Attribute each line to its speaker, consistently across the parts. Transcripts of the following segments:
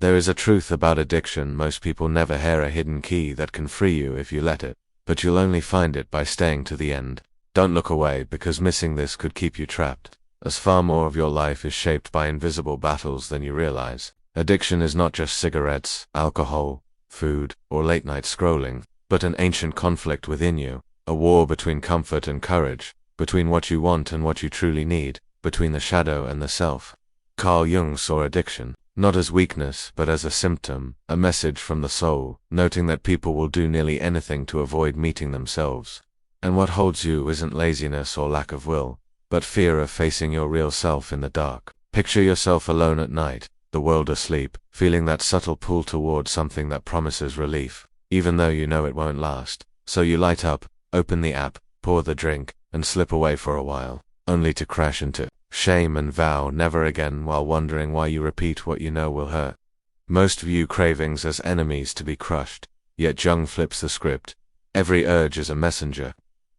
Speaker 1: There is a truth about addiction: most people never hear a hidden key that can free you if you let it, but you'll only find it by staying to the end. Don't look away, because missing this could keep you trapped, as far more of your life is shaped by invisible battles than you realize. Addiction is not just cigarettes, alcohol, food, or late-night scrolling, but an ancient conflict within you, a war between comfort and courage, between what you want and what you truly need, between the shadow and the self. Carl Jung saw addiction, not as weakness but as a symptom, a message from the soul, noting that people will do nearly anything to avoid meeting themselves. And what holds you isn't laziness or lack of will, but fear of facing your real self in the dark. Picture yourself alone at night, the world asleep, feeling that subtle pull towards something that promises relief, even though you know it won't last. So you light up, open the app, pour the drink, and slip away for a while, only to crash into shame and vow never again, while wondering why you repeat what you know will hurt. Most view cravings as enemies to be crushed, yet Jung flips the script. Every urge is a messenger,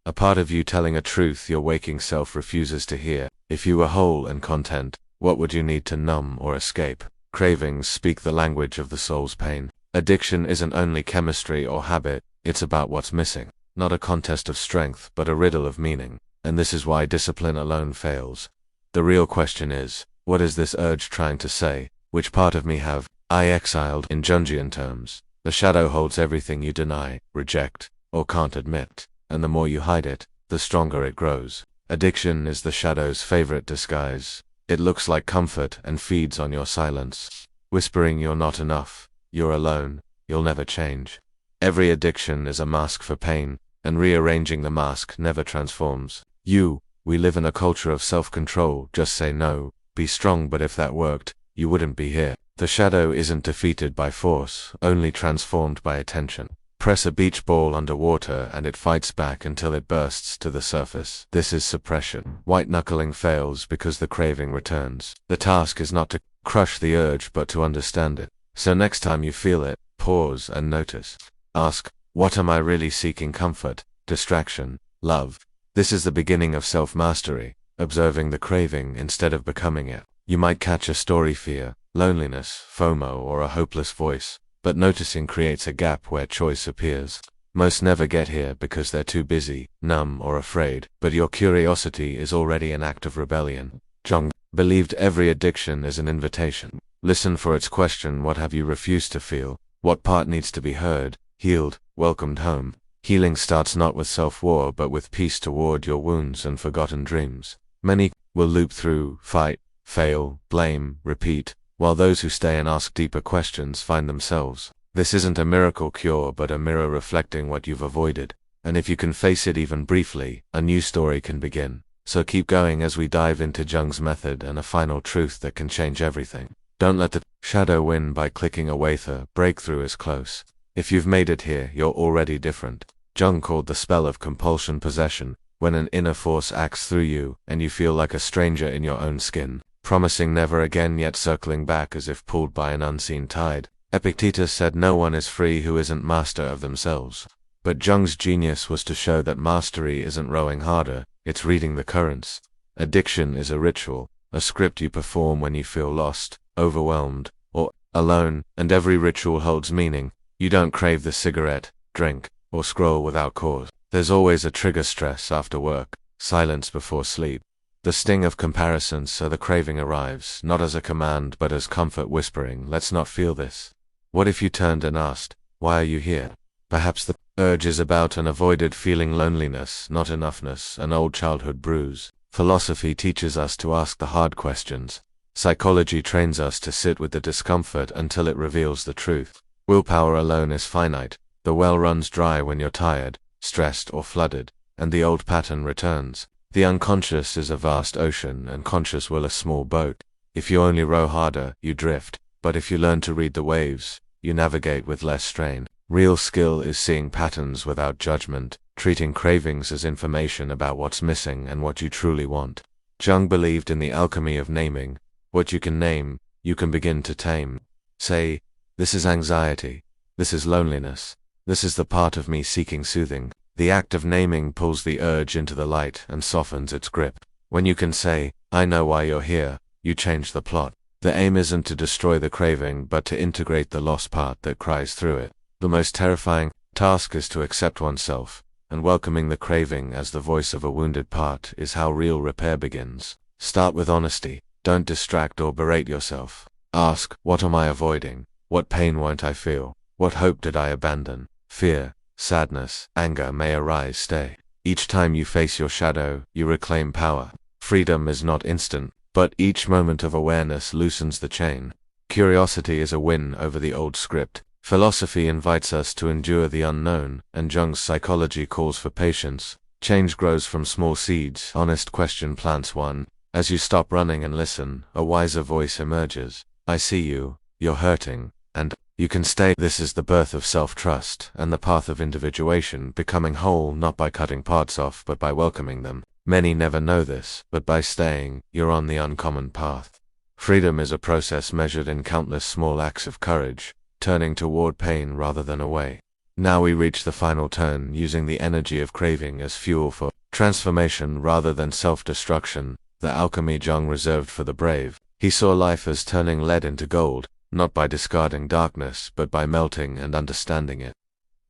Speaker 1: a part of you telling a truth your waking self refuses to hear. If you were whole and content, what would you need to numb or escape? Cravings speak the language of the soul's pain. Addiction isn't only chemistry or habit, it's about what's missing. Not a contest of strength, but a riddle of meaning. And this is why discipline alone fails. The real question is, what is this urge trying to say? Which part of me have I exiled? In Jungian terms, the shadow holds everything you deny, reject, or can't admit, and the more you hide it, the stronger it grows. Addiction is the shadow's favorite disguise. It looks like comfort and feeds on your silence, whispering you're not enough, you're alone, you'll never change. Every addiction is a mask for pain, and rearranging the mask never transforms you. We live in a culture of self-control. Just say no, be strong, but if that worked, you wouldn't be here. The shadow isn't defeated by force, only transformed by attention. Press a beach ball underwater and it fights back until it bursts to the surface. This is suppression. White-knuckling fails because the craving returns. The task is not to crush the urge but to understand it. So next time you feel it, pause and notice. Ask, what am I really seeking? Comfort, distraction, love? This is the beginning of self-mastery, observing the craving instead of becoming it. You might catch a story: fear, loneliness, FOMO, or a hopeless voice, but noticing creates a gap where choice appears. Most never get here because they're too busy, numb, or afraid, but your curiosity is already an act of rebellion. Jung believed every addiction is an invitation. Listen for its question: what have you refused to feel? What part needs to be heard, healed, welcomed home? Healing starts not with self-war but with peace toward your wounds and forgotten dreams. Many will loop through, fight, fail, blame, repeat, while those who stay and ask deeper questions find themselves. This isn't a miracle cure but a mirror reflecting what you've avoided. And if you can face it even briefly, a new story can begin. So keep going as we dive into Jung's method and a final truth that can change everything. Don't let the shadow win by clicking away. The breakthrough is close. If you've made it here, you're already different. Jung called the spell of compulsion possession, when an inner force acts through you, and you feel like a stranger in your own skin, promising never again yet circling back as if pulled by an unseen tide. Epictetus said no one is free who isn't master of themselves. But Jung's genius was to show that mastery isn't rowing harder, it's reading the currents. Addiction is a ritual, a script you perform when you feel lost, overwhelmed, or alone, and every ritual holds meaning. You don't crave the cigarette, drink, or scroll without cause. There's always a trigger: stress after work, silence before sleep, the sting of comparison. So the craving arrives, not as a command but as comfort whispering, let's not feel this. What if you turned and asked, why are you here? Perhaps the urge is about an avoided feeling: loneliness, not-enoughness, an old childhood bruise. Philosophy teaches us to ask the hard questions. Psychology trains us to sit with the discomfort until it reveals the truth. Willpower alone is finite. The well runs dry when you're tired, stressed, or flooded, and the old pattern returns. The unconscious is a vast ocean, and conscious will a small boat. If you only row harder, you drift, but if you learn to read the waves, you navigate with less strain. Real skill is seeing patterns without judgment, treating cravings as information about what's missing and what you truly want. Jung believed in the alchemy of naming. What you can name, you can begin to tame. Say, this is anxiety, this is loneliness, this is the part of me seeking soothing. The act of naming pulls the urge into the light and softens its grip. When you can say, I know why you're here, you change the plot. The aim isn't to destroy the craving, but to integrate the lost part that cries through it. The most terrifying task is to accept oneself, and welcoming the craving as the voice of a wounded part is how real repair begins. Start with honesty. Don't distract or berate yourself. Ask, what am I avoiding? What pain won't I feel? What hope did I abandon? Fear, sadness, anger may arise. Stay. Each time you face your shadow, you reclaim power. Freedom is not instant, but each moment of awareness loosens the chain. Curiosity is a win over the old script. Philosophy invites us to endure the unknown, and Jung's psychology calls for patience. Change grows from small seeds. Honest question plants one. As you stop running and listen, a wiser voice emerges. I see you, you're hurting, and you can stay. This is the birth of self-trust, and the path of individuation, becoming whole not by cutting parts off but by welcoming them. Many never know this, but by staying, you're on the uncommon path. Freedom is a process measured in countless small acts of courage, turning toward pain rather than away. Now we reach the final turn, using the energy of craving as fuel for transformation rather than self-destruction, the alchemy Jung reserved for the brave. He saw life as turning lead into gold, not by discarding darkness, but by melting and understanding it.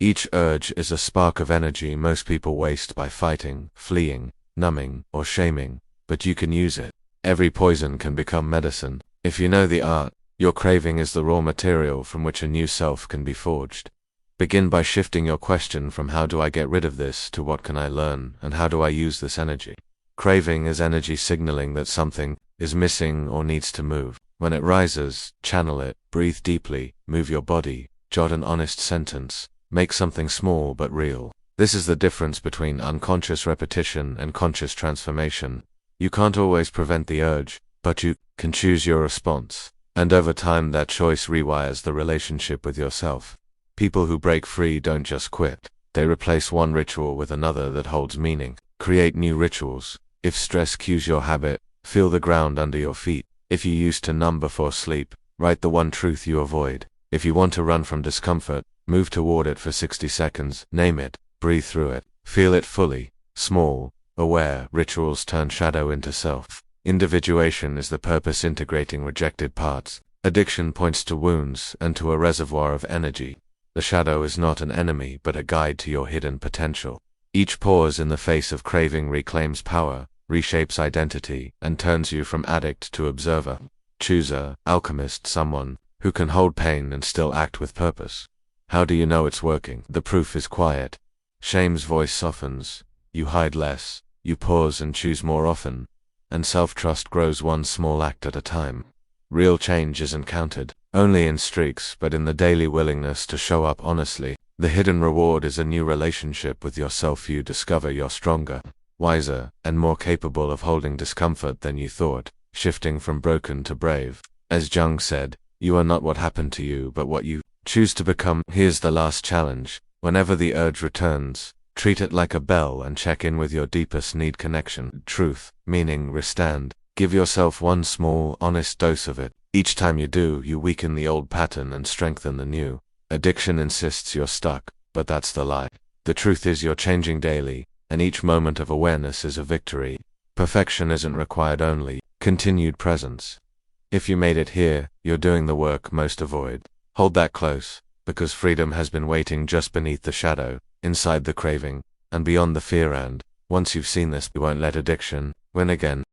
Speaker 1: Each urge is a spark of energy most people waste by fighting, fleeing, numbing, or shaming, but you can use it. Every poison can become medicine. If you know the art, your craving is the raw material from which a new self can be forged. Begin by shifting your question from how do I get rid of this to what can I learn and how do I use this energy. Craving is energy signaling that something is missing or needs to move. When it rises, channel it, breathe deeply, move your body, jot an honest sentence, make something small but real. This is the difference between unconscious repetition and conscious transformation. You can't always prevent the urge, but you can choose your response. And over time that choice rewires the relationship with yourself. People who break free don't just quit. They replace one ritual with another that holds meaning. Create new rituals. If stress cues your habit, feel the ground under your feet. If you used to numb before sleep, write the one truth you avoid. If you want to run from discomfort, move toward it for 60 seconds. Name it, breathe through it, feel it fully. Small, aware rituals turn shadow into self. Individuation is the purpose integrating rejected parts. Addiction points to wounds and to a reservoir of energy. The shadow is not an enemy but a guide to your hidden potential. Each pause in the face of craving reclaims power, reshapes identity, and turns you from addict to observer, chooser, alchemist, someone who can hold pain and still act with purpose. How do you know it's working? The proof is quiet. Shame's voice softens. You hide less. You pause and choose more often. And self-trust grows one small act at a time. Real change isn't counted only in streaks, but in the daily willingness to show up honestly. The hidden reward is a new relationship with yourself. You discover you're stronger, wiser, and more capable of holding discomfort than you thought, shifting from broken to brave. As Jung said, you are not what happened to you, but what you choose to become. Here's the last challenge. Whenever the urge returns, treat it like a bell and check in with your deepest need: connection, truth, meaning, restand. Give yourself one small, honest dose of it. Each time you do, you weaken the old pattern and strengthen the new. Addiction insists you're stuck, but that's the lie. The truth is you're changing daily, and each moment of awareness is a victory. Perfection isn't required, only continued presence. If you made it here, you're doing the work most avoid. Hold that close, because freedom has been waiting just beneath the shadow, inside the craving, and beyond the fear. And once you've seen this, you won't let addiction win again.